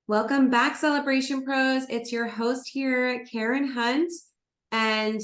Welcome back, Celebration Pros. It's your host here, Karen Hunt, and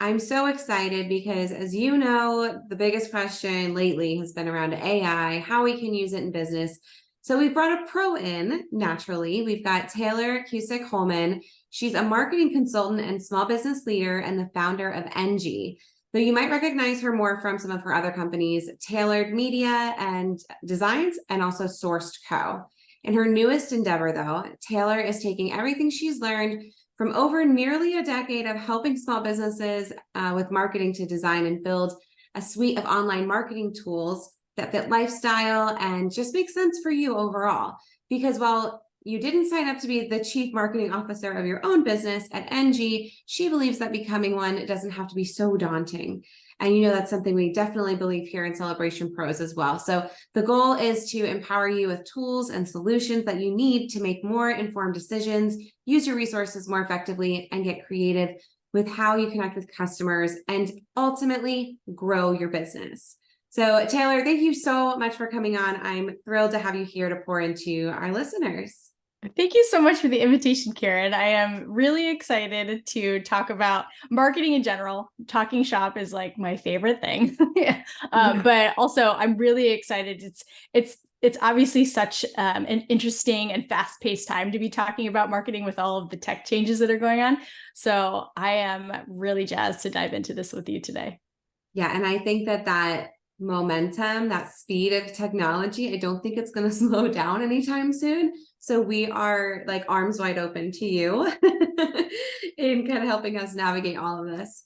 I'm so excited because, as you know, the biggest question lately has been around AI, how we can use it in business. So we brought a pro in, naturally. We've got Tayler Cusick Hollman. She's a marketing consultant and small business leader and the founder of Enji. Though you might recognize her more from some of her other companies, TAYLRD Media and Designs, and also Sourced Co. In her newest endeavor, though, Tayler is taking everything she's learned from over nearly a decade of helping small businesses with marketing to design and build a suite of online marketing tools that fit lifestyle and just make sense for you overall. Because while you didn't sign up to be the chief marketing officer of your own business at Enji, she believes that becoming one doesn't have to be so daunting. And you know, that's something we definitely believe here in Celebration Pros as well. So the goal is to empower you with tools and solutions that you need to make more informed decisions, use your resources more effectively, and get creative with how you connect with customers and ultimately grow your business. So Tayler, thank you so much for coming on. I'm thrilled to have you here to pour into our listeners. Thank you so much for the invitation, Karen. I am really excited to talk about marketing in general. Talking shop is like my favorite thing. But also I'm really excited. It's obviously such an interesting and fast-paced time to be talking about marketing with all of the tech changes that are going on. So I am really jazzed to dive into this with you today. Yeah, and I think that momentum, that speed of technology, I don't think it's going to slow down anytime soon. So we are like arms wide open to you in kind of helping us navigate all of this.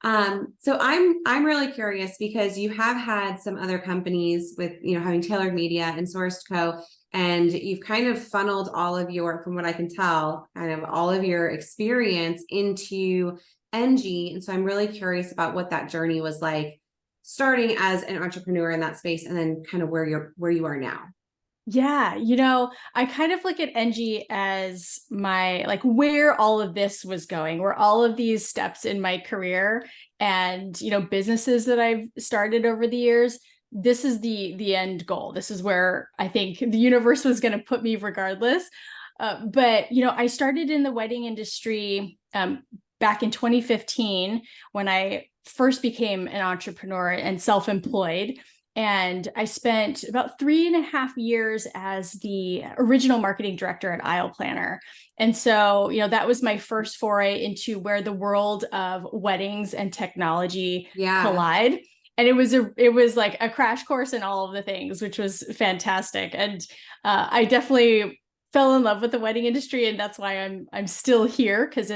So I'm really curious because you have had some other companies with, having TAYLRD Media and Sourced Co. And you've kind of funneled all of your, from what I can tell, kind of all of your experience into Enji. And so I'm really curious about what that journey was like, starting as an entrepreneur in that space and then kind of where you are now. Yeah, I kind of look at Enji as my, like, where all of this was going, where all of these steps in my career and, businesses that I've started over the years, this is the end goal. This is where I think the universe was going to put me regardless. But, I started in the wedding industry back in 2015 when I first became an entrepreneur and self-employed. And I spent about 3.5 years as the original marketing director at Aisle Planner. And so, that was my first foray into where the world of weddings and technology collide. And it was like a crash course in all of the things, which was fantastic. And I definitely fell in love with the wedding industry, and that's why I'm still here, because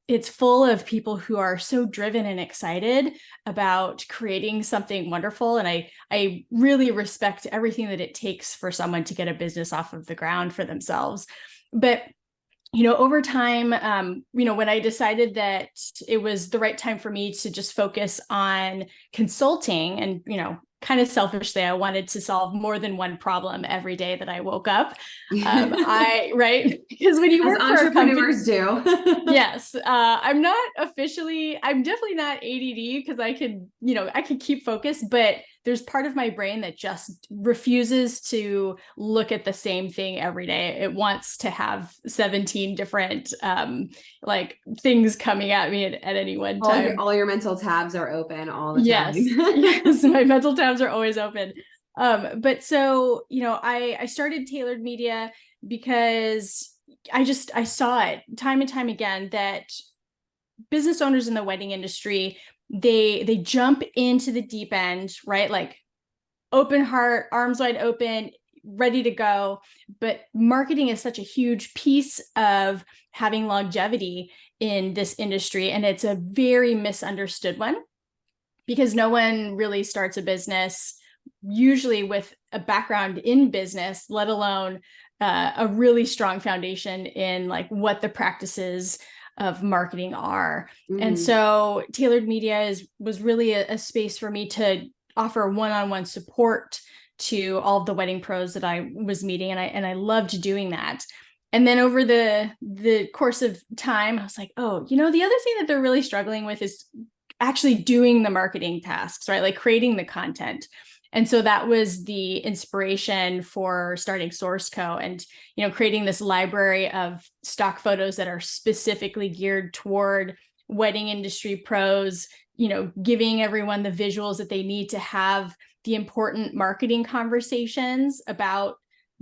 it's full of people who are so driven and excited about creating something wonderful. And I really respect everything that it takes for someone to get a business off of the ground for themselves. But over time, when I decided that it was the right time for me to just focus on consulting and, kind of selfishly, I wanted to solve more than one problem every day that I woke up. Right? Because when you work for entrepreneurs do. Yes. I'm definitely not ADD because I can keep focused, but there's part of my brain that just refuses to look at the same thing every day. It wants to have 17 different things coming at me at any one time. All your mental tabs are open all the time. Yes, my mental tabs are always open. But so, I started TAYLRD Media because I saw it time and time again that business owners in the wedding industry, they jump into the deep end, right? Like open heart, arms wide open, ready to go. But marketing is such a huge piece of having longevity in this industry. And it's a very misunderstood one because no one really starts a business usually with a background in business, let alone a really strong foundation in like what the practices of marketing are. And so TAYLRD Media was really a space for me to offer one-on-one support to all of the wedding pros that I was meeting. And I loved doing that. And then over the course of time, I was like, oh, the other thing that they're really struggling with is actually doing the marketing tasks, right? Like creating the content. And so that was the inspiration for starting Source Co. and, creating this library of stock photos that are specifically geared toward wedding industry pros, giving everyone the visuals that they need to have the important marketing conversations about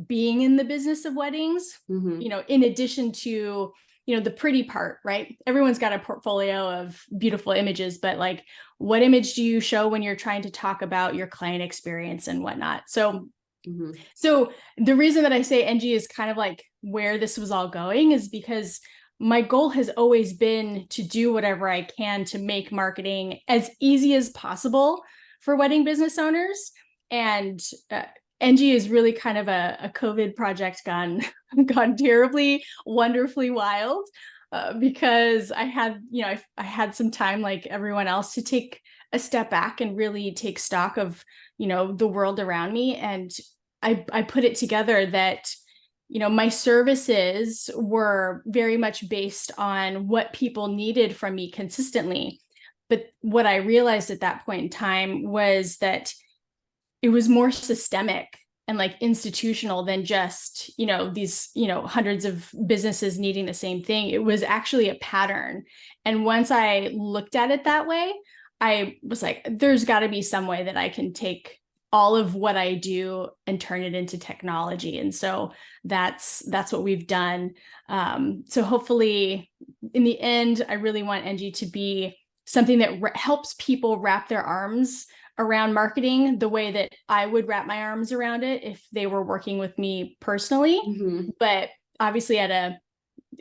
being in the business of weddings, in addition to, the pretty part, right? Everyone's got a portfolio of beautiful images, but like, what image do you show when you're trying to talk about your client experience and whatnot? So, so the reason that I say Enji is kind of like where this was all going is because my goal has always been to do whatever I can to make marketing as easy as possible for wedding business owners. And Enji is really kind of a COVID project gone terribly, wonderfully wild, because I had, I had some time like everyone else to take a step back and really take stock of, the world around me. And I put it together that, my services were very much based on what people needed from me consistently. But what I realized at that point in time was that it was more systemic and like institutional than just, these, hundreds of businesses needing the same thing. It was actually a pattern. And once I looked at it that way, I was like, there's got to be some way that I can take all of what I do and turn it into technology. And so that's what we've done. So hopefully in the end, I really want Enji to be something that helps people wrap their arms around marketing the way that I would wrap my arms around it if they were working with me personally, but obviously at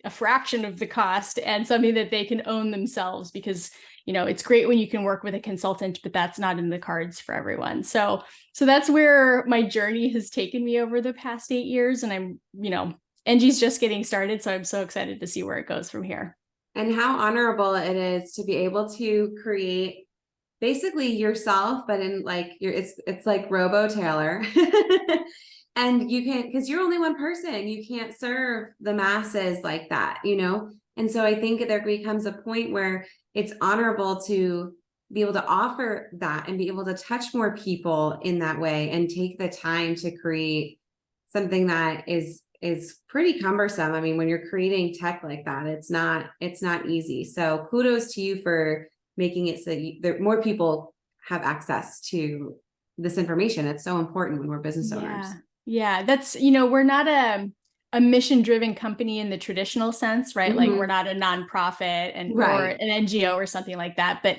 a fraction of the cost and something that they can own themselves, because it's great when you can work with a consultant, but that's not in the cards for everyone. So that's where my journey has taken me over the past 8 years. And I'm, Enji's just getting started. So I'm so excited to see where it goes from here. And how honorable it is to be able to create basically yourself, but in like it's like Robo Taylor. And you can, because you're only one person, you can't serve the masses like that, And so I think there becomes a point where it's honorable to be able to offer that and be able to touch more people in that way and take the time to create something that is pretty cumbersome. I mean, when you're creating tech like that, it's not easy. So kudos to you for making it so that more people have access to this information. It's so important when we're business owners. Yeah, that's, we're not a mission-driven company in the traditional sense, right? Like we're not a nonprofit or an NGO or something like that. But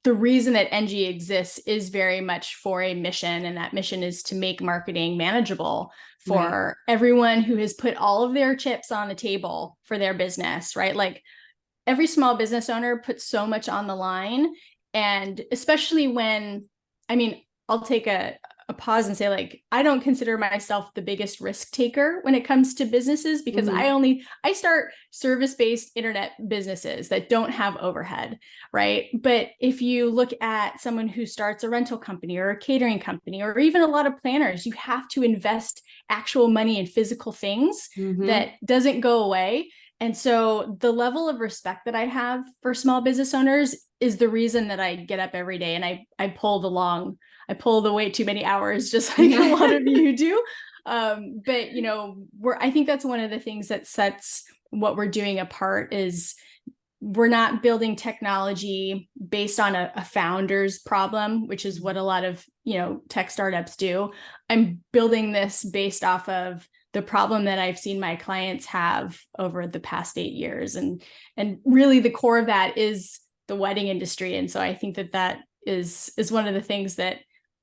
the reason that Enji exists is very much for a mission, and that mission is to make marketing manageable for everyone who has put all of their chips on the table for their business, right? Like every small business owner puts so much on the line. And especially when, I'll take a pause and say, like, I don't consider myself the biggest risk taker when it comes to businesses, because I start service-based internet businesses that don't have overhead, right? But if you look at someone who starts a rental company or a catering company, or even a lot of planners, you have to invest actual money in physical things that doesn't go away. And so the level of respect that I have for small business owners is the reason that I get up every day and I pull the way too many hours, just like a lot of you do. But I think that's one of the things that sets what we're doing apart is we're not building technology based on a founder's problem, which is what a lot of, tech startups do. I'm building this based off of the problem that I've seen my clients have over the past 8 years. And really the core of that is the wedding industry. And so I think that is one of the things that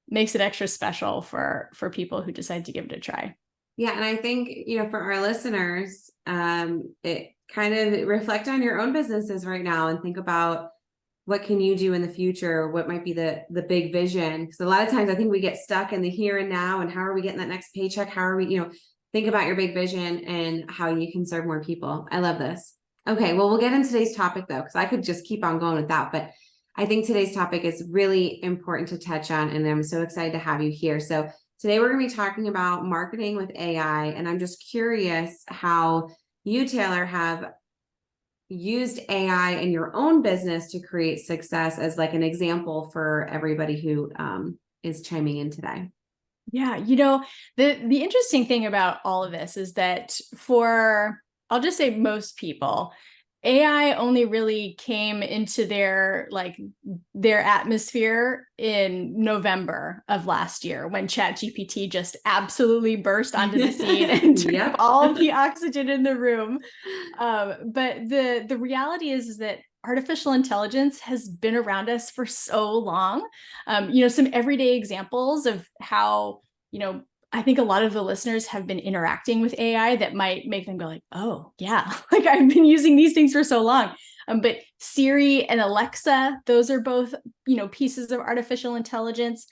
makes it extra special for people who decide to give it a try. Yeah. And I think, for our listeners, it kind of reflect on your own businesses right now and think about what can you do in the future? What might be the big vision? Because a lot of times I think we get stuck in the here and now and how are we getting that next paycheck? How are we, think about your big vision and how you can serve more people. I love this. Okay. Well, we'll get into today's topic though, because I could just keep on going with that, but I think today's topic is really important to touch on, and I'm so excited to have you here. So today we're going to be talking about marketing with AI, and I'm just curious how you, Tayler, have used AI in your own business to create success as like an example for everybody who is chiming in today. Yeah, the interesting thing about all of this is that I'll just say most people, AI only really came into their atmosphere in November of last year when ChatGPT just absolutely burst onto the scene and took Yep. up all of the oxygen in the room. But the reality is that artificial intelligence has been around us for so long. Some everyday examples of how, I think a lot of the listeners have been interacting with AI that might make them go like, oh yeah, like I've been using these things for so long. But Siri and Alexa, those are both, pieces of artificial intelligence.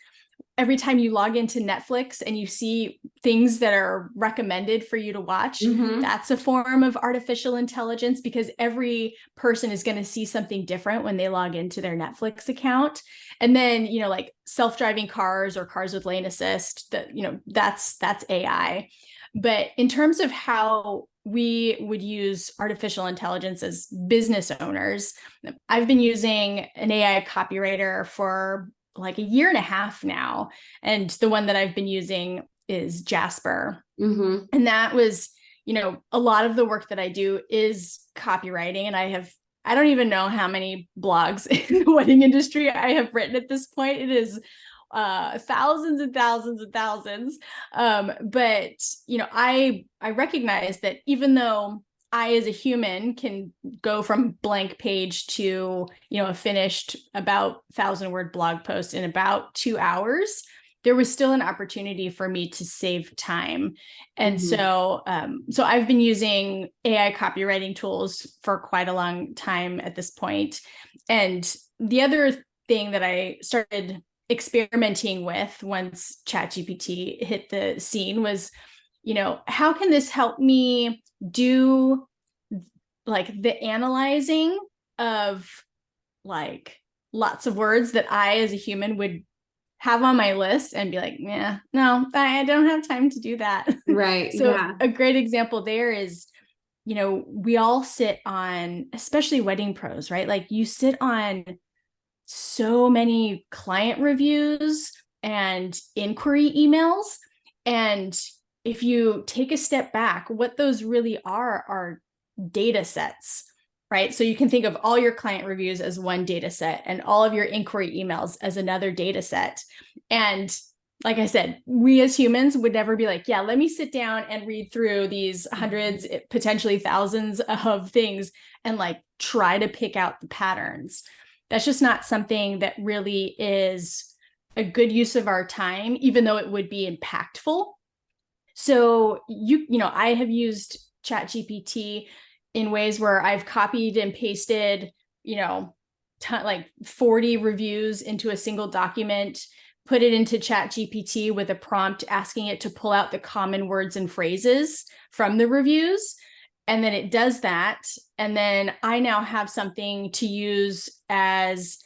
Every time you log into Netflix and you see things that are recommended for you to watch, that's a form of artificial intelligence, because every person is going to see something different when they log into their Netflix account. And then, like self-driving cars or cars with lane assist, that's AI. But in terms of how we would use artificial intelligence as business owners, I've been using an AI copywriter for like a year and a half now. And the one that I've been using is Jasper. And that was, a lot of the work that I do is copywriting. And I don't even know how many blogs in the wedding industry I have written at this point. It is thousands and thousands and thousands. But I recognize that even though I, as a human, can go from blank page to, a finished about 1,000-word blog post in about 2 hours, there was still an opportunity for me to save time. And so I've been using AI copywriting tools for quite a long time at this point. And the other thing that I started experimenting with once ChatGPT hit the scene was, how can this help me do like the analyzing of like lots of words that I, as a human, would have on my list and be like, yeah, no, I don't have time to do that. Right. So yeah. a great example there is, we all sit on, especially wedding pros, right? Like you sit on so many client reviews and inquiry emails. And if you take a step back, what those really are data sets, right? So you can think of all your client reviews as one data set and all of your inquiry emails as another data set. And like I said, we as humans would never be like, yeah, let me sit down and read through these hundreds, potentially thousands of things and like try to pick out the patterns. That's just not something that really is a good use of our time, even though it would be impactful. So I have used ChatGPT in ways where I've copied and pasted, like 40 reviews into a single document, put it into ChatGPT with a prompt asking it to pull out the common words and phrases from the reviews. And then it does that. And then I now have something to use as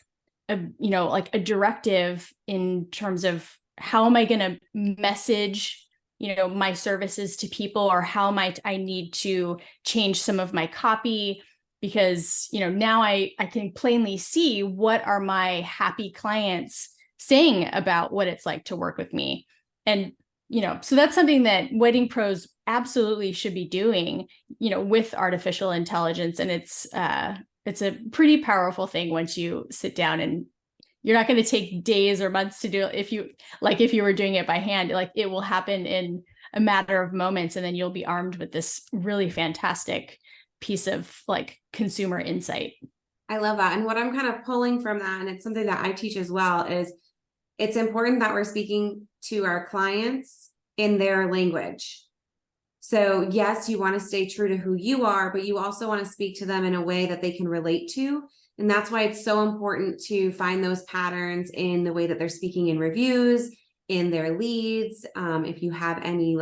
like a directive in terms of how am I going to message, my services to people, or how might I need to change some of my copy, because, now I can plainly see what are my happy clients saying about what it's like to work with me. And, so that's something that wedding pros absolutely should be doing, with artificial intelligence. And it's a pretty powerful thing once you sit down, and you're not going to take days or months to do it. If you were doing it by hand, like it will happen in a matter of moments. And then you'll be armed with this really fantastic piece of like consumer insight. I love that. And what I'm kind of pulling from that, and it's something that I teach as well, is it's important that we're speaking to our clients in their language. So yes, you want to stay true to who you are, but you also want to speak to them in a way that they can relate to. And that's why it's so important to find those patterns in the way that they're speaking in reviews, in their leads. If you have any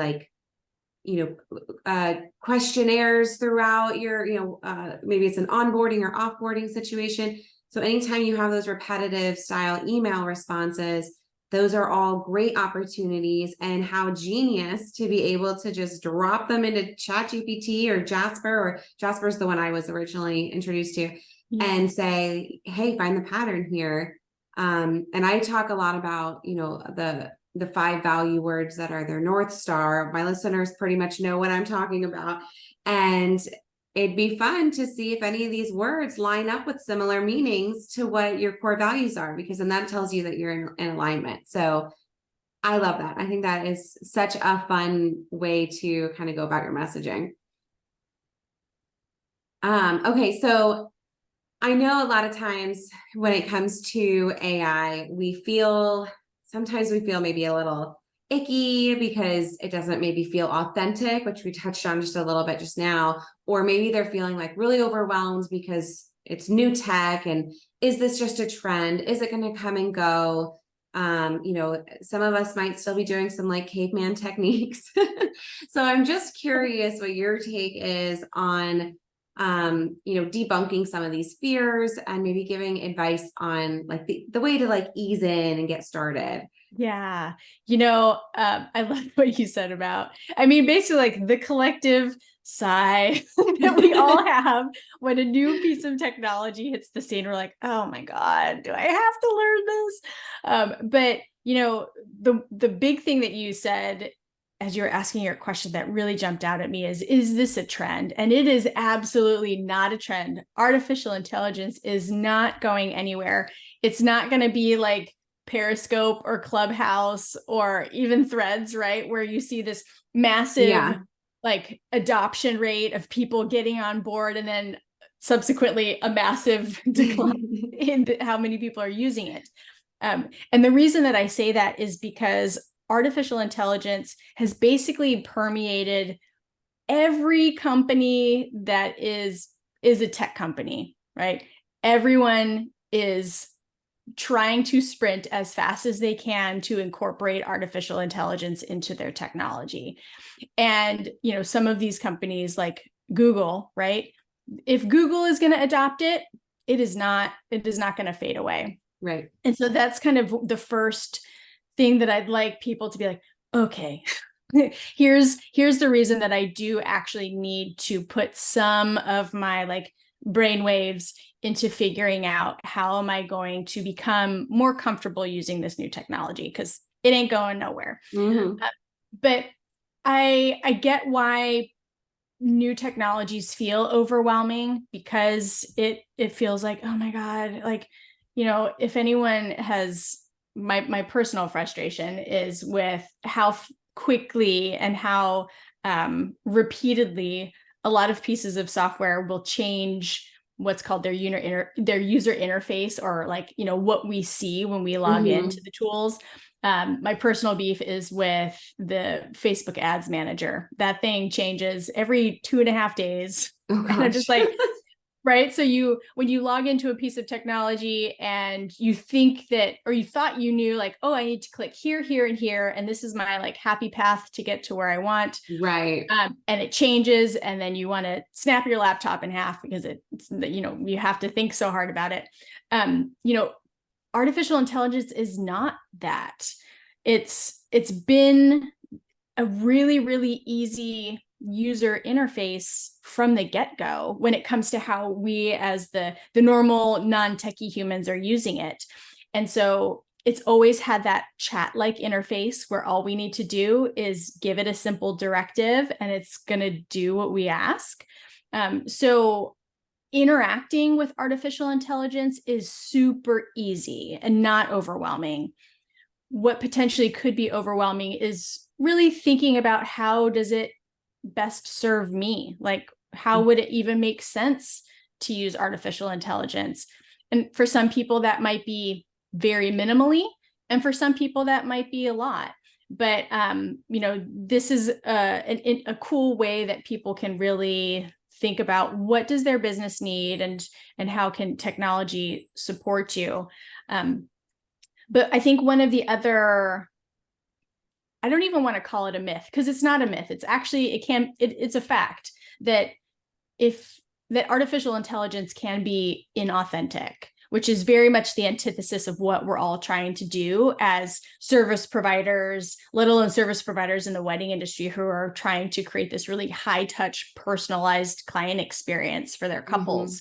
questionnaires throughout your, maybe it's an onboarding or offboarding situation. So anytime you have those repetitive style email responses, those are all great opportunities. And how genius to be able to just drop them into ChatGPT or Jasper's the one I was originally introduced to, and say, hey, find the pattern here. And I talk a lot about, the 5 value words that are their North Star. My listeners pretty much know what I'm talking about. And it'd be fun to see if any of these words line up with similar meanings to what your core values are, because then that tells you that you're in alignment. So I love that. I think that is such a fun way to kind of go about your messaging. Okay, so I know a lot of times when it comes to AI, sometimes we feel maybe a little icky because it doesn't maybe feel authentic, which we touched on just a little bit just now, or maybe they're feeling like really overwhelmed because it's new tech, and is this just a trend? Is it going to come and go? Some of us might still be doing some like caveman techniques. So I'm just curious what your take is on debunking some of these fears and maybe giving advice on like the way to like ease in and get started. Yeah. I love what you said about, basically like the collective sigh that we all have when a new piece of technology hits the scene. We're like, oh my God, do I have to learn this? But the big thing that you said as you were asking your question that really jumped out at me is this a trend? And it is absolutely not a trend. Artificial intelligence is not going anywhere. It's not going to be like Periscope or Clubhouse or even Threads, right? Where you see this massive like adoption rate of people getting on board and then subsequently a massive decline in how many people are using it. And the reason that I say that is because artificial intelligence has basically permeated every company that is a tech company, right? Everyone is trying to sprint as fast as they can to incorporate artificial intelligence into their technology. And, some of these companies like Google, right? If Google is going to adopt it, it is not going to fade away. Right. And so that's kind of the first thing that I'd like people to be like, okay, here's the reason that I do actually need to put some of my like brainwaves into figuring out how am I going to become more comfortable using this new technology, because it ain't going nowhere. Mm-hmm. But I get why new technologies feel overwhelming, because it feels like, oh my God, like, if anyone has my personal frustration is with how quickly and how repeatedly a lot of pieces of software will change what's called their user interface, or like, what we see when we log into the tools. My personal beef is with the Facebook ads manager. That thing changes every 2.5 days. Oh, and I'm just like, right. So when you log into a piece of technology and you think that, or you thought you knew like, oh, I need to click here, here, and here, and this is my like happy path to get to where I want. Right. And it changes, and then you want to snap your laptop in half because it's, you have to think so hard about it. Artificial intelligence is not that. It's been a really, really easy user interface from the get-go when it comes to how we as the normal non-techie humans are using it. And so it's always had that chat-like interface where all we need to do is give it a simple directive and it's going to do what we ask. So interacting with artificial intelligence is super easy and not overwhelming. What potentially could be overwhelming is really thinking about how does it best serve me? Like, how would it even make sense to use artificial intelligence? And for some people that might be very minimally, and for some people that might be a lot. But this is a cool way that people can really think about what does their business need and how can technology support you. But I think one of the other, I don't even want to call it a myth, because it's not a myth. It's actually, it's a fact that that artificial intelligence can be inauthentic, which is very much the antithesis of what we're all trying to do as service providers, let alone service providers in the wedding industry who are trying to create this really high touch, personalized client experience for their couples.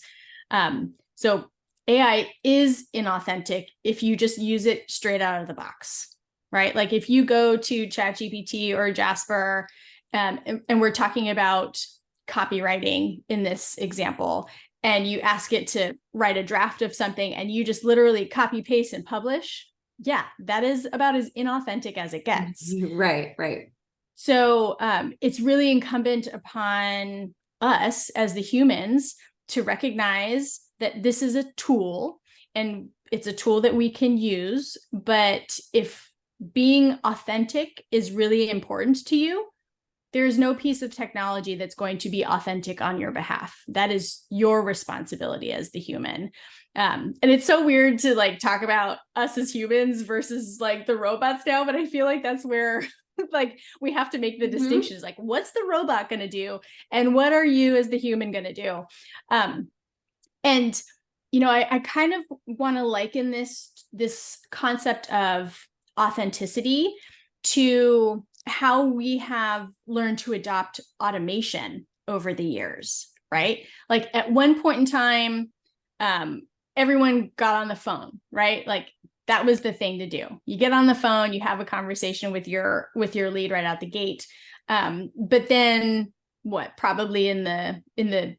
So AI is inauthentic if you just use it straight out of the box, right? Like if you go to ChatGPT or Jasper, and we're talking about copywriting in this example, and you ask it to write a draft of something and you just literally copy, paste, and publish, yeah, that is about as inauthentic as it gets. Right, right. So it's really incumbent upon us as the humans to recognize that this is a tool, and it's a tool that we can use. But if being authentic is really important to you, there's no piece of technology that's going to be authentic on your behalf. That is your responsibility as the human. And it's so weird to like talk about us as humans versus like the robots now, but I feel like that's where like we have to make the distinctions. Like, what's the robot going to do, and what are you as the human going to do? And I kind of want to liken this concept of authenticity to how we have learned to adopt automation over the years, right? Like at one point in time, everyone got on the phone, right? Like that was the thing to do. You get on the phone, you have a conversation with your lead right out the gate. But then probably in the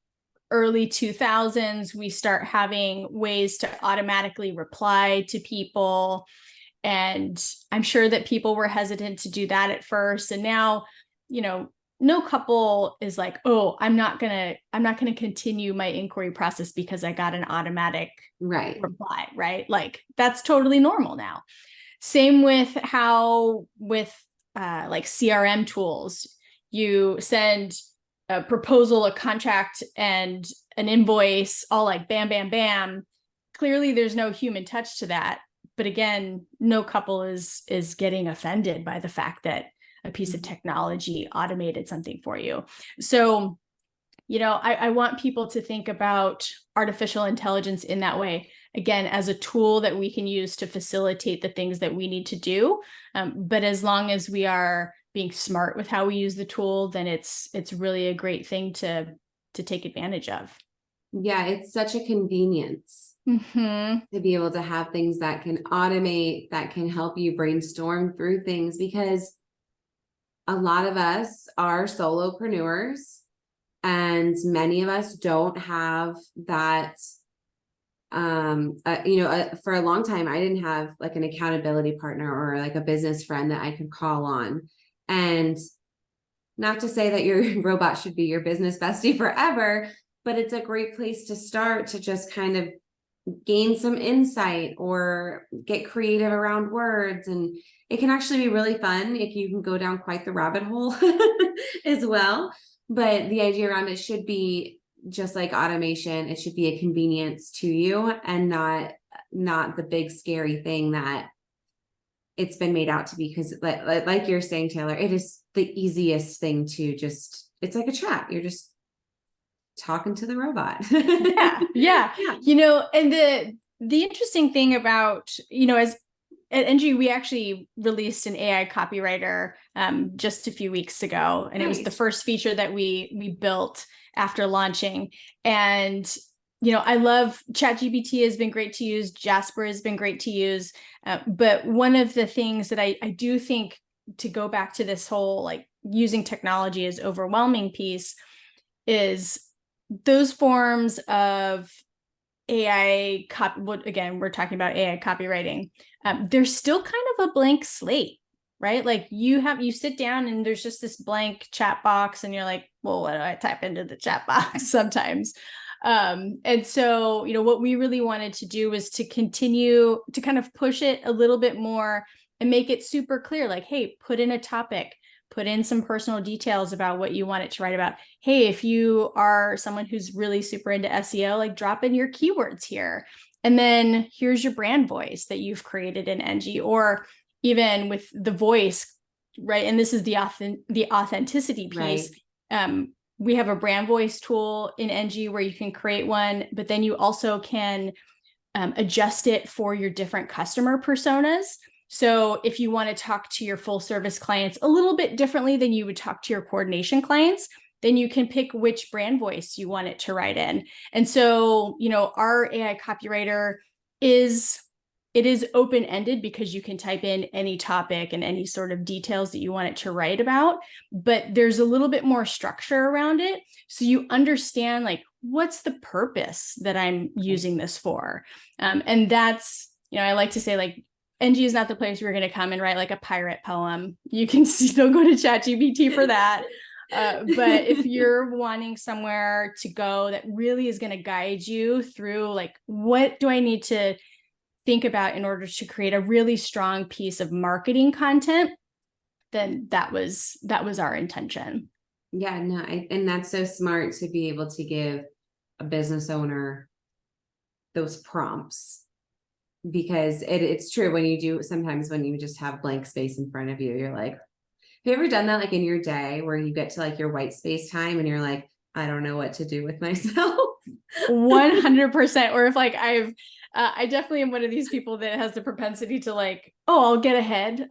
early 2000s, we start having ways to automatically reply to people. And I'm sure that people were hesitant to do that at first. And now, no couple is like, oh, I'm not gonna continue my inquiry process because I got an automatic reply, right? Like that's totally normal now. Same with how with like CRM tools, you send a proposal, a contract, and an invoice all like bam, bam, bam. Clearly there's no human touch to that. But again, no couple is getting offended by the fact that a piece of technology automated something for you. So, I want people to think about artificial intelligence in that way, again, as a tool that we can use to facilitate the things that we need to do. But as long as we are being smart with how we use the tool, then it's really a great thing to take advantage of. Yeah, it's such a convenience to be able to have things that can automate, that can help you brainstorm through things, because a lot of us are solopreneurs and many of us don't have that. For a long time, I didn't have like an accountability partner or like a business friend that I could call on. And not to say that your robot should be your business bestie forever, but it's a great place to start to just kind of gain some insight or get creative around words. And it can actually be really fun if you can go down quite the rabbit hole as well. But the idea around it should be just like automation. It should be a convenience to you and not the big scary thing that it's been made out to be. Because like you're saying, Taylor, it is the easiest thing to just, it's like a chat. You're just talking to the robot. Yeah. And the interesting thing about, as at Enji, we actually released an AI copywriter just a few weeks ago, and it was the first feature that we built after launching. And I love ChatGPT has been great to use. Jasper has been great to use. But one of the things that I do think, to go back to this whole like using technology as overwhelming piece, is those forms of AI again, we're talking about AI copywriting. They're still kind of a blank slate, right? Like you sit down and there's just this blank chat box and you're like, well, what do I type into the chat box sometimes? And so, what we really wanted to do was to continue to kind of push it a little bit more and make it super clear, like, hey, put in a topic, put in some personal details about what you want it to write about. Hey, if you are someone who's really super into SEO, like drop in your keywords here. And then here's your brand voice that you've created in Enji, or even with the voice, right? And this is the authenticity piece. Right. We have a brand voice tool in Enji where you can create one, but then you also can adjust it for your different customer personas. So if you want to talk to your full service clients a little bit differently than you would talk to your coordination clients, then you can pick which brand voice you want it to write in. And so, our AI copywriter is open-ended because you can type in any topic and any sort of details that you want it to write about, but there's a little bit more structure around it. So you understand like, what's the purpose that I'm using this for? And that's, I like to say like, Enji is not the place where you're going to come and write like a pirate poem. You can still go to ChatGPT for that. But if you're wanting somewhere to go that really is going to guide you through like, what do I need to think about in order to create a really strong piece of marketing content, then that was our intention. Yeah, no, and that's so smart to be able to give a business owner those prompts, because it's true when you just have blank space in front of you, you're like, have you ever done that like in your day where you get to like your white space time and you're like, I don't know what to do with myself? 100%. Or if like I definitely am one of these people that has the propensity to like, oh, I'll get ahead,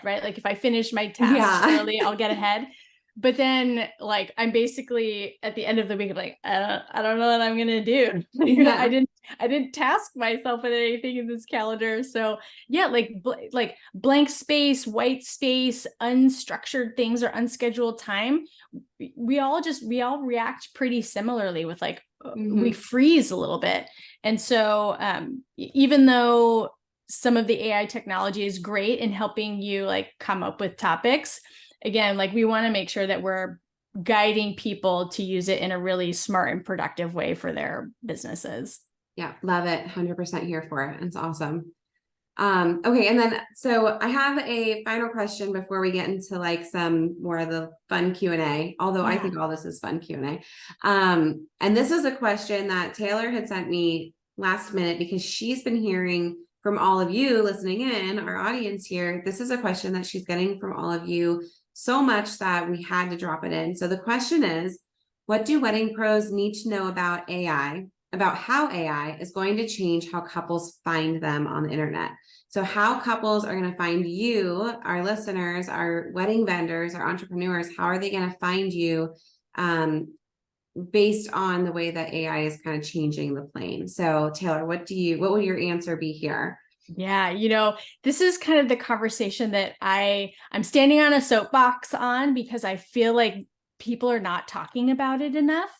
right? Like if I finish my tasks early, I'll get ahead. But then like, I'm basically at the end of the week, like, I don't know what I'm going to do. Yeah. I didn't task myself with anything in this calendar. So yeah, like blank space, white space, unstructured things or unscheduled time. We all react pretty similarly with like, we freeze a little bit. And so even though some of the AI technology is great in helping you like come up with topics, again, like we want to make sure that we're guiding people to use it in a really smart and productive way for their businesses. Yeah, love it. 100% here for it. It's awesome. Okay. And then, so I have a final question before we get into like some more of the fun Q&A, although I think all this is fun Q&A. And this was a question that Taylor had sent me last minute because she's been hearing from all of you listening in, our audience here. This is a question that she's getting from all of you so much that we had to drop it in. So the question is, what do wedding pros need to know about AI, about how AI is going to change how couples find them on the internet? So how couples are going to find you, our listeners, our wedding vendors, our entrepreneurs, how are they going to find you based on the way that AI is kind of changing the plane? So Taylor, what would your answer be here? Yeah, this is kind of the conversation that I'm standing on a soapbox on, because I feel like people are not talking about it enough,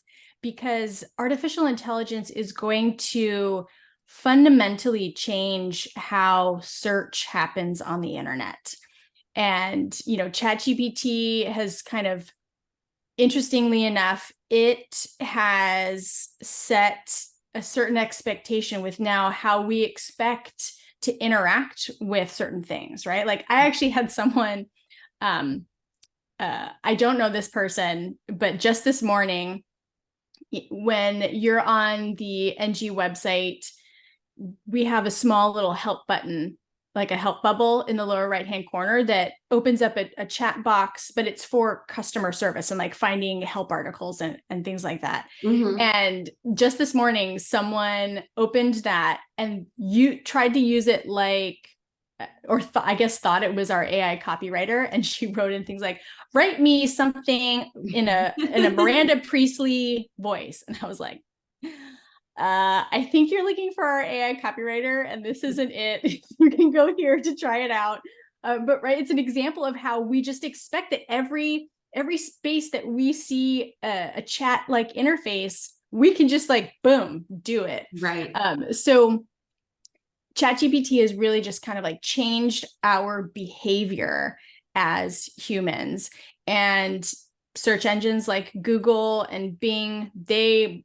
because artificial intelligence is going to fundamentally change how search happens on the internet. And, ChatGPT has kind of, interestingly enough, it has set a certain expectation with now how we expect to interact with certain things, right? Like I actually had someone, I don't know this person, but just this morning, when you're on the Enji website, we have a small little help button, like a help bubble in the lower right-hand corner that opens up a chat box, but it's for customer service and like finding help articles and things like that. And just this morning, someone opened that and you tried to use it like, I guess thought it was our AI copywriter. And she wrote in things like, write me something in a Miranda Priestley voice. And I was like, I think you're looking for our AI copywriter and this isn't it. You can go here to try it out. But right, it's an example of how we just expect that every space that we see a chat-like interface, we can just like, boom, do it. Right. So ChatGPT has really just kind of like changed our behavior as humans, and search engines like Google and Bing, they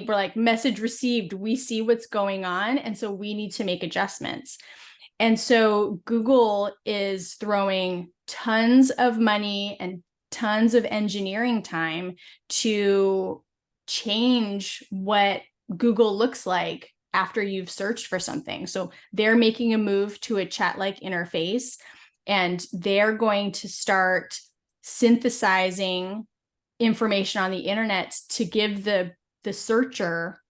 were like, message received, we see what's going on. And so we need to make adjustments. And so Google is throwing tons of money and tons of engineering time to change what Google looks like after you've searched for something. So they're making a move to a chat-like interface, and they're going to start synthesizing information on the internet to give the searcher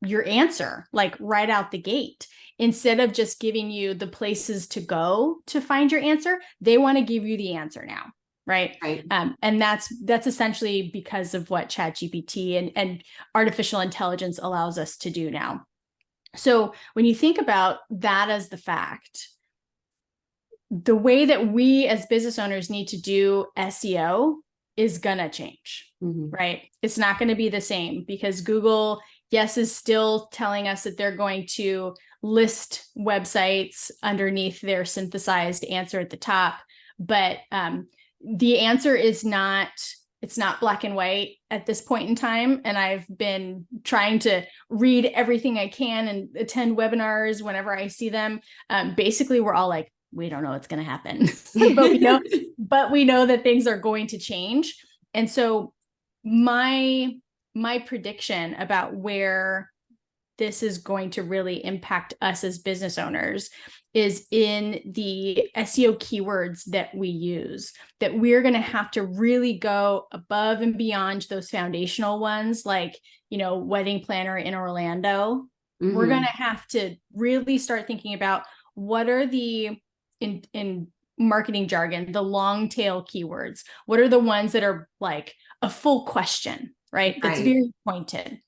your answer, like right out the gate. Instead of just giving you the places to go to find your answer, they want to give you the answer now, right? Right. And that's essentially because of what ChatGPT and artificial intelligence allows us to do now. So when you think about that as the fact, the way that we as business owners need to do SEO is gonna change, right? It's not going to be the same because Google, yes, is still telling us that they're going to list websites underneath their synthesized answer at the top, but the answer is not, it's not black and white at this point in time. And I've been trying to read everything I can and attend webinars whenever I see them. Basically, we're all like, we don't know what's going to happen, but we know that things are going to change. And so my prediction about where this is going to really impact us as business owners is in the SEO keywords that we use, that we're going to have to really go above and beyond those foundational ones, like, wedding planner in Orlando. We're going to have to really start thinking about what are the, in marketing jargon, the long tail keywords. What are the ones that are like a full question, right? That's very pointed.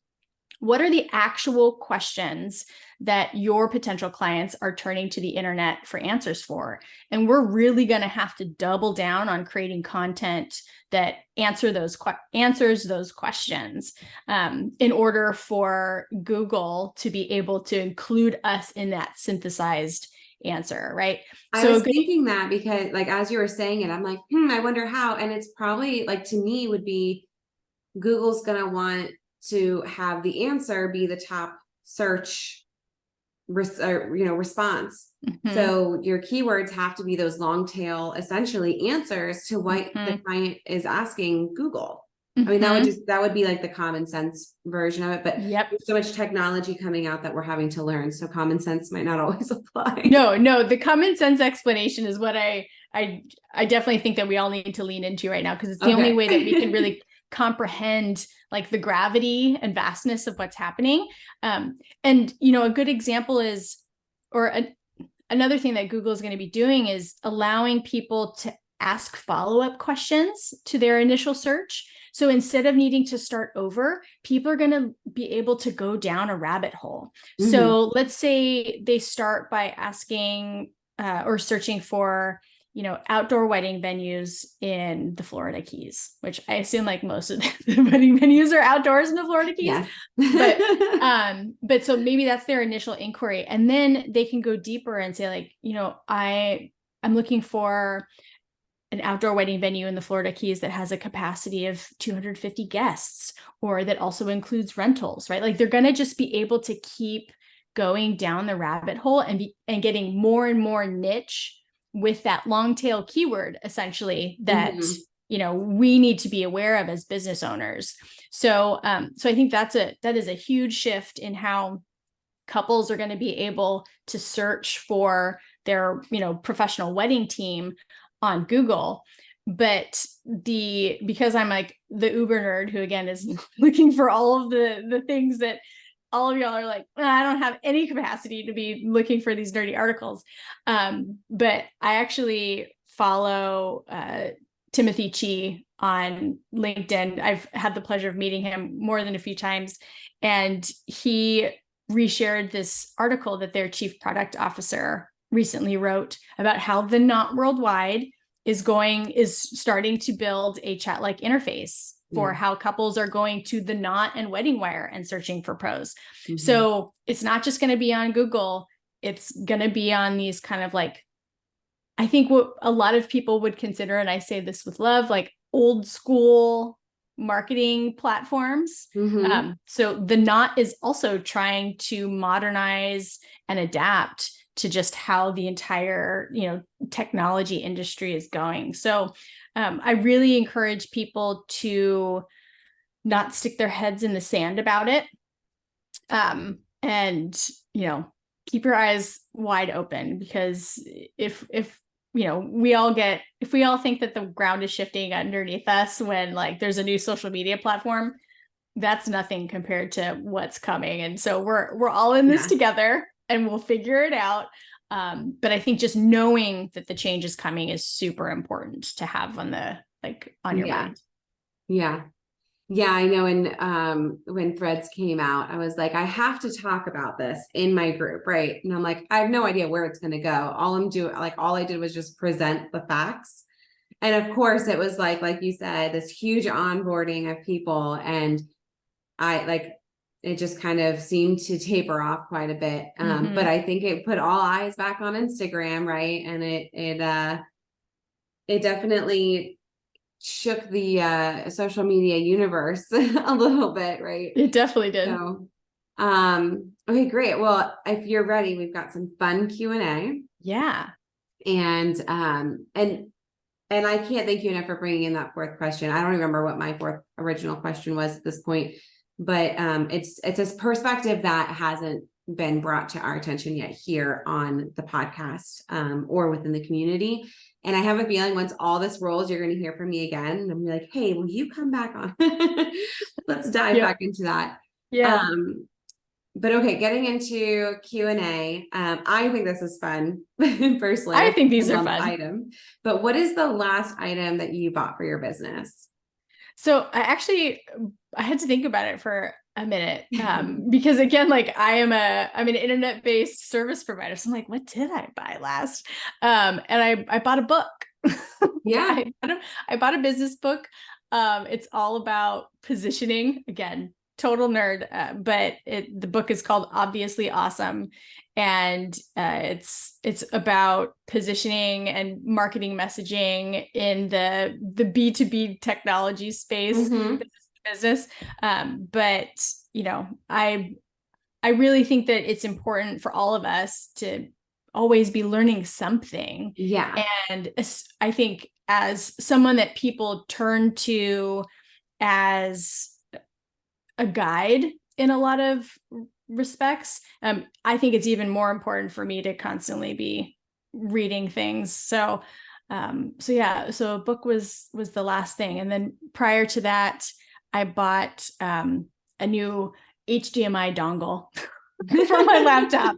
What are the actual questions that your potential clients are turning to the internet for answers for? And we're really going to have to double down on creating content that answers those questions in order for Google to be able to include us in that synthesized answer, right? I was thinking that because, like, as you were saying it, I'm like, I wonder how. And it's probably, like, to me would be Google's gonna want to have the answer be the top search response. So your keywords have to be those long tail, essentially, answers to what the client is asking Google. I mean, that would be like the common sense version of it, but there's so much technology coming out that we're having to learn. So common sense might not always apply. No, the common sense explanation is what I definitely think that we all need to lean into right now, because it's the only way that we can really comprehend like the gravity and vastness of what's happening. And, a good example is, another thing that Google is going to be doing is allowing people to ask follow-up questions to their initial search. So instead of needing to start over, people are going to be able to go down a rabbit hole. So let's say they start by asking or searching for, outdoor wedding venues in the Florida Keys, which I assume like most of the wedding venues are outdoors in the Florida Keys. Yes. But so maybe that's their initial inquiry. And then they can go deeper and say like, I'm looking for an outdoor wedding venue in the Florida Keys that has a capacity of 250 guests, or that also includes rentals, right? Like they're going to just be able to keep going down the rabbit hole and getting more and more niche with that long tail keyword, essentially, that, we need to be aware of as business owners. So I think that is a huge shift in how couples are going to be able to search for their, professional wedding team on Google. But because I'm like the Uber nerd who again is looking for all of the things that all of y'all are like, I don't have any capacity to be looking for these nerdy articles. But I actually follow Timothy Chi on LinkedIn. I've had the pleasure of meeting him more than a few times. And he reshared this article that their chief product officer recently wrote about how the Knot Worldwide is starting to build a chat-like interface for how couples are going to the Knot and Wedding Wire and searching for pros. So it's not just going to be on Google. It's going to be on these kind of like, I think what a lot of people would consider, and I say this with love, like old school marketing platforms. So the Knot is also trying to modernize and adapt to just how the entire, technology industry is going. So I really encourage people to not stick their heads in the sand about it. And, keep your eyes wide open, because if we all think that the ground is shifting underneath us when like there's a new social media platform, that's nothing compared to what's coming. And so we're all in this together and we'll figure it out. But I think just knowing that the change is coming is super important to have on like on your mind. Yeah. Yeah, I know. And when Threads came out, I was like, I have to talk about this in my group, right? And I'm like, I have no idea where it's going to go. All I did was just present the facts. And of course, it was like you said, this huge onboarding of people, and it just kind of seemed to taper off quite a bit. But I think it put all eyes back on Instagram, right? And it definitely shook the social media universe a little bit, right? It definitely did. So okay, great. Well, if you're ready, we've got some fun Q&A. Yeah. And I can't thank you enough for bringing in that fourth question. I don't remember what my fourth original question was at this point, but it's a perspective that hasn't been brought to our attention yet here on the podcast or within the community. And I have a feeling once all this rolls, you're going to hear from me again. And I'm like, hey, will you come back on? Let's dive back into that. Yeah. But okay, getting into Q&A. I think this is fun personally. I think these are fun. fun. Item. But what is the last item that you bought for your business? So I had to think about it for a minute because again, like I'm an internet-based service provider. So I'm like, what did I buy last? And I bought a book. Yeah. I bought a business book. It's all about positioning. Again, total nerd, but the book is called Obviously Awesome. And it's about positioning and marketing messaging in the B2B technology space, business. But I really think that it's important for all of us to always be learning something. Yeah. And I think as someone that people turn to as a guide in a lot of respects, I think it's even more important for me to constantly be reading things. So a book was the last thing. And then prior to that, I bought a new HDMI dongle for my laptop.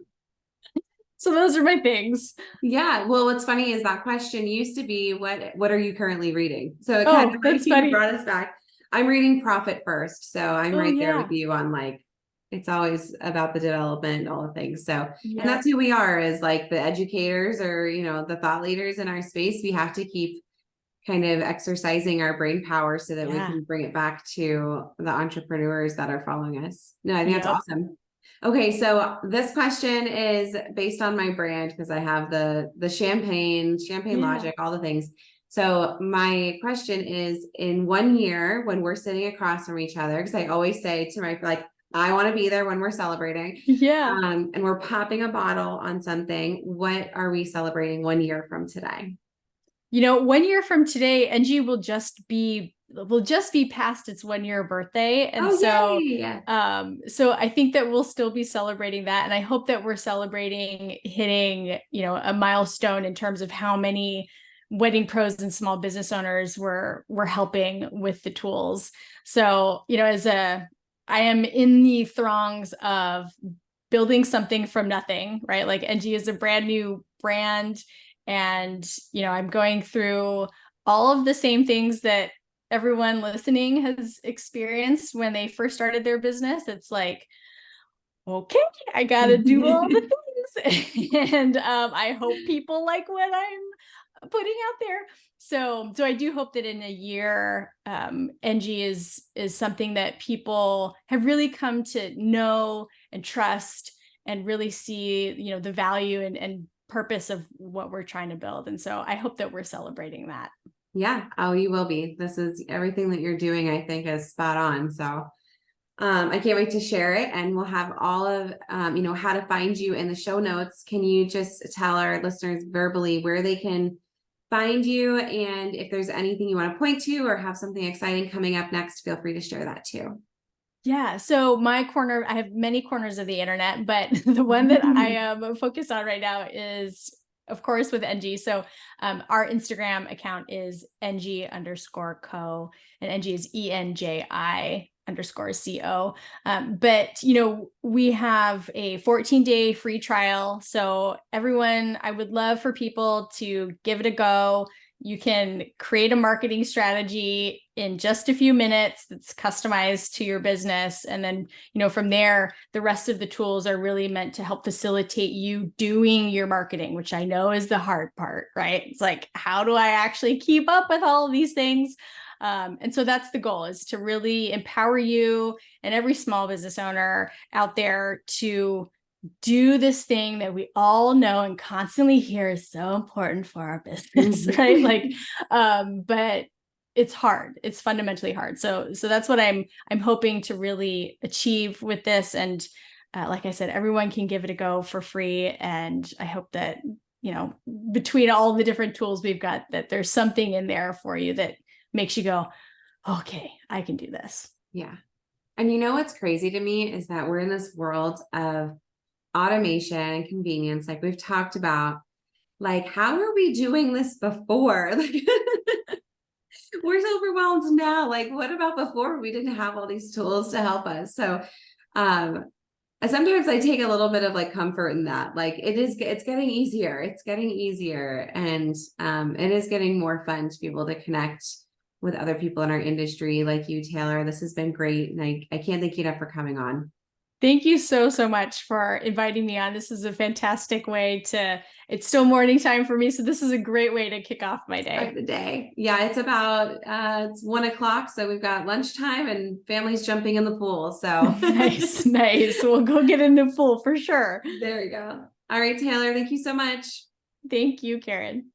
So those are my things. Yeah. Well, what's funny is that question used to be, what are you currently reading? So it kind of that's funny. brought us back. I'm reading Profit First. So I'm right there with you on it's always about the development, all the things. So, and that's who we are, is like the educators or, the thought leaders in our space. We have to keep kind of exercising our brain power so that we can bring it back to the entrepreneurs that are following us. No, I think that's awesome. Okay. So this question is based on my brand, because I have the champagne logic, all the things. So my question is, in 1 year, when we're sitting across from each other, because I always say to my, I want to be there when we're celebrating. Yeah. And we're popping a bottle on something. What are we celebrating 1 year from today? 1 year from today, Enji will just be past its 1 year birthday. And so I think that we'll still be celebrating that. And I hope that we're celebrating hitting, a milestone in terms of how many wedding pros and small business owners we're helping with the tools. So, I am in the throngs of building something from nothing, right? Like Enji is a brand new brand. And, I'm going through all of the same things that everyone listening has experienced when they first started their business. It's like, okay, I got to do all the things. And I hope people like what I'm putting out there. So I do hope that in a year, Enji is something that people have really come to know and trust and really see, the value and purpose of what we're trying to build. And so I hope that we're celebrating that. Yeah. Oh, you will be. This is everything that you're doing, I think, is spot on. So I can't wait to share it, and we'll have all of, how to find you in the show notes. Can you just tell our listeners verbally where they can find you? And if there's anything you want to point to or have something exciting coming up next, feel free to share that too. Yeah. So my corner, I have many corners of the internet, but the one that I am focused on right now is, of course, with Enji. So our Instagram account is Enji_co, and Enji is ENJI_CO. But, we have a 14-day free trial. So everyone, I would love for people to give it a go, You can create a marketing strategy in just a few minutes that's customized to your business. And then, from there, the rest of the tools are really meant to help facilitate you doing your marketing, which I know is the hard part, right? It's like, how do I actually keep up with all of these things? And so that's the goal, is to really empower you and every small business owner out there to do this thing that we all know and constantly hear is so important for our business, right? Like, but it's hard. It's fundamentally hard. So that's what I'm hoping to really achieve with this. And like I said, everyone can give it a go for free. And I hope that, between all the different tools we've got, that there's something in there for you that makes you go, okay, I can do this. Yeah. And what's crazy to me is that we're in this world of automation and convenience, like we've talked about. Like, how are we doing this before? Like, we're so overwhelmed now. Like, what about before we didn't have all these tools to help us? So sometimes I take a little bit of like comfort in that. Like, it's getting easier. It's getting easier. And it is getting more fun to be able to connect with other people in our industry like you, Tayler. This has been great. And I can't thank you enough for coming on. Thank you so much for inviting me on. This is a fantastic way it's still morning time for me. So this is a great way to kick off my day. Start the day. Yeah, it's about, it's 1 o'clock. So we've got lunchtime and families jumping in the pool. So nice. We'll go get in the pool for sure. There you go. All right, Tayler, thank you so much. Thank you, Karen.